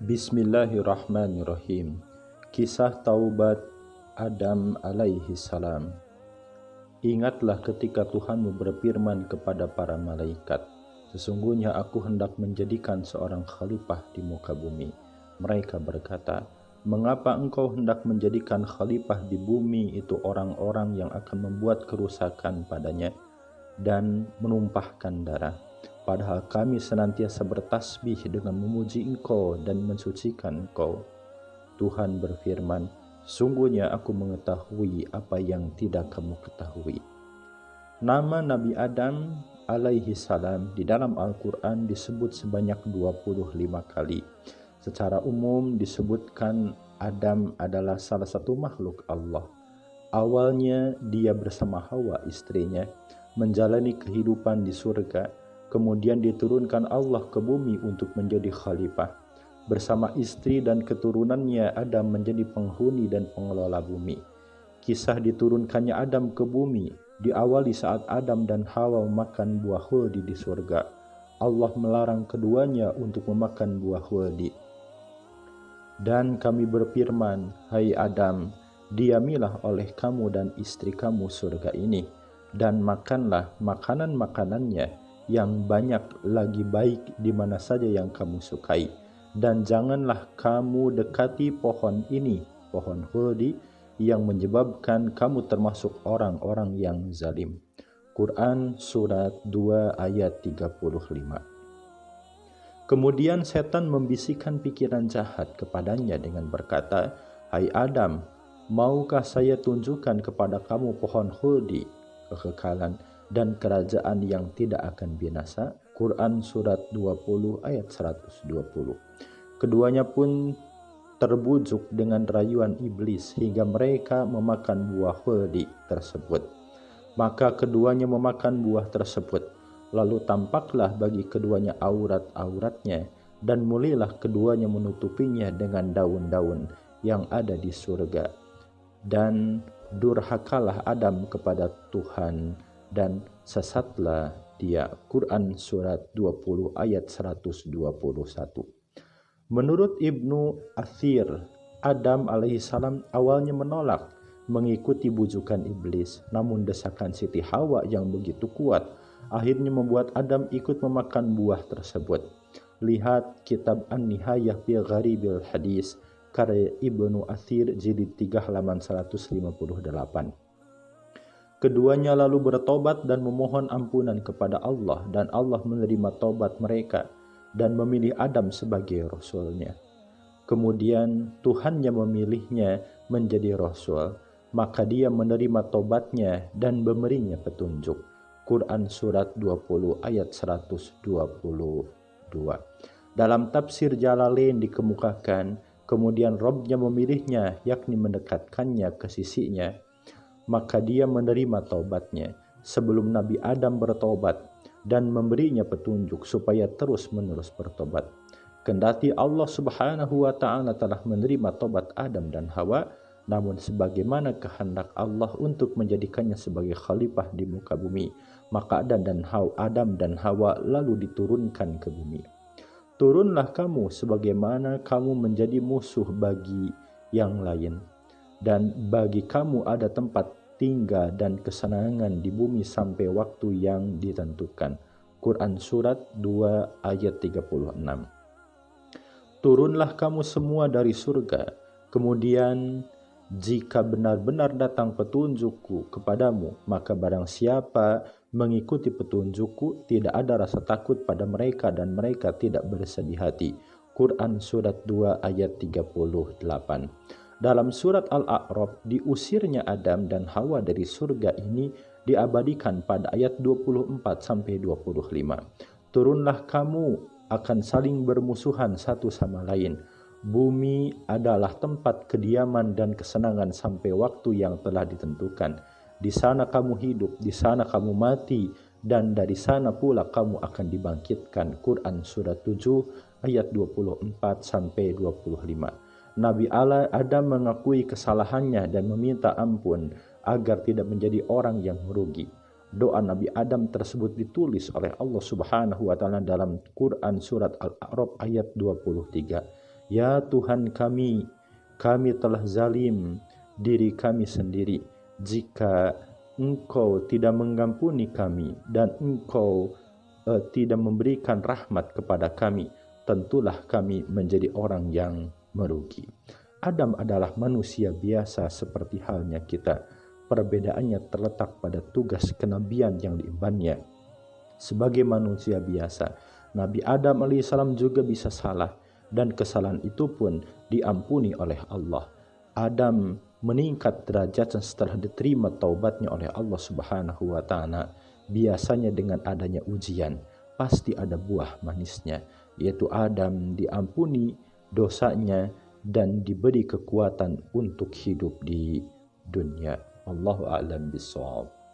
Bismillahirrahmanirrahim. Kisah taubat Adam alaihi salam. Ingatlah ketika Tuhanmu berfirman kepada para malaikat, sesungguhnya aku hendak menjadikan seorang khalifah di muka bumi. Mereka berkata, mengapa engkau hendak menjadikan khalifah di bumi itu orang-orang yang akan membuat kerusakan padanya dan menumpahkan darah? Padahal kami senantiasa bertasbih dengan memuji engkau dan mensucikan engkau. Tuhan berfirman, sungguhnya aku mengetahui apa yang tidak kamu ketahui. Nama Nabi Adam alaihi salam di dalam Al-Quran disebut sebanyak 25 kali. Secara umum disebutkan Adam adalah salah satu makhluk Allah. Awalnya dia bersama Hawa istrinya menjalani kehidupan di surga. Kemudian diturunkan Allah ke bumi untuk menjadi khalifah. Bersama istri dan keturunannya, Adam menjadi penghuni dan pengelola bumi. Kisah diturunkannya Adam ke bumi diawali saat Adam dan Hawa memakan buah khuldi di surga. Allah melarang keduanya untuk memakan buah khuldi. Dan kami berfirman, hai Adam, diamilah oleh kamu dan istri kamu surga ini, dan makanlah makanan-makanannya yang banyak lagi baik di mana saja yang kamu sukai, dan janganlah kamu dekati pohon ini, pohon khuldi, yang menyebabkan kamu termasuk orang-orang yang zalim. Quran Surat 2 ayat 35. Kemudian setan membisikkan pikiran jahat kepadanya dengan berkata, hai Adam, maukah saya tunjukkan kepada kamu pohon khuldi, kekekalan dan kerajaan yang tidak akan binasa? Quran Surat 20 ayat 120. Keduanya pun terbujuk dengan rayuan iblis hingga mereka memakan buah khuldi tersebut. Maka keduanya memakan buah tersebut. Lalu tampaklah bagi keduanya aurat-auratnya, dan mulailah keduanya menutupinya dengan daun-daun yang ada di surga. Dan durhakalah Adam kepada Tuhan, dan sesatlah dia. Quran Surat 20 ayat 121. Menurut Ibnu Athir, Adam alaihissalam awalnya menolak mengikuti bujukan iblis, namun desakan Siti Hawa yang begitu kuat akhirnya membuat Adam ikut memakan buah tersebut. Lihat kitab An-Nihayah fi Gharibil Hadis karya Ibnu Athir jilid 3 halaman 158. Keduanya lalu bertobat dan memohon ampunan kepada Allah, dan Allah menerima tobat mereka dan memilih Adam sebagai rasulnya. Kemudian Tuhannya memilihnya menjadi rasul, maka dia menerima tobatnya dan memberinya petunjuk. Quran Surat 20 ayat 122. Dalam tafsir Jalalain dikemukakan, kemudian Rabb-Nya memilihnya, yakni mendekatkannya ke sisinya, maka dia menerima taubatnya sebelum Nabi Adam bertobat dan memberinya petunjuk supaya terus-menerus bertobat. Kendati Allah Subhanahu wa Ta'ala telah menerima tobat Adam dan Hawa, namun sebagaimana kehendak Allah untuk menjadikannya sebagai khalifah di muka bumi, maka Adam dan Hawa lalu diturunkan ke bumi. Turunlah kamu sebagaimana kamu menjadi musuh bagi yang lain, dan bagi kamu ada tempat tinggal dan kesenangan di bumi sampai waktu yang ditentukan. Quran Surat 2 ayat 36. Turunlah kamu semua dari surga, kemudian jika benar-benar datang petunjukku kepadamu, maka barang siapa mengikuti petunjukku, tidak ada rasa takut pada mereka dan mereka tidak bersedih hati. Quran Surat 2 ayat 38. Dalam surat Al-A'raf, diusirnya Adam dan Hawa dari surga ini diabadikan pada ayat 24-25. Turunlah kamu akan saling bermusuhan satu sama lain. Bumi adalah tempat kediaman dan kesenangan sampai waktu yang telah ditentukan. Di sana kamu hidup, di sana kamu mati, dan dari sana pula kamu akan dibangkitkan. Quran Surat 7 ayat 24-25. Nabi Allah Adam mengakui kesalahannya dan meminta ampun agar tidak menjadi orang yang merugi. Doa Nabi Adam tersebut ditulis oleh Allah Subhanahu wa Ta'ala dalam Quran Surat Al-A'raf ayat 23. Ya Tuhan kami telah zalim diri kami sendiri. Jika Engkau tidak mengampuni kami dan Engkau tidak memberikan rahmat kepada kami, tentulah kami menjadi orang yang merugi. Adam adalah manusia biasa seperti halnya kita. Perbedaannya terletak pada tugas kenabian yang diembannya. Sebagai manusia biasa, Nabi Adam alaihissalam juga bisa salah, dan kesalahan itu pun diampuni oleh Allah. Adam meningkat derajatnya setelah diterima taubatnya oleh Allah Subhanahu wa taala. Biasanya dengan adanya ujian, pasti ada buah manisnya, yaitu Adam diampuni dosanya dan diberi kekuatan untuk hidup di dunia. Allahu a'lam bishawab.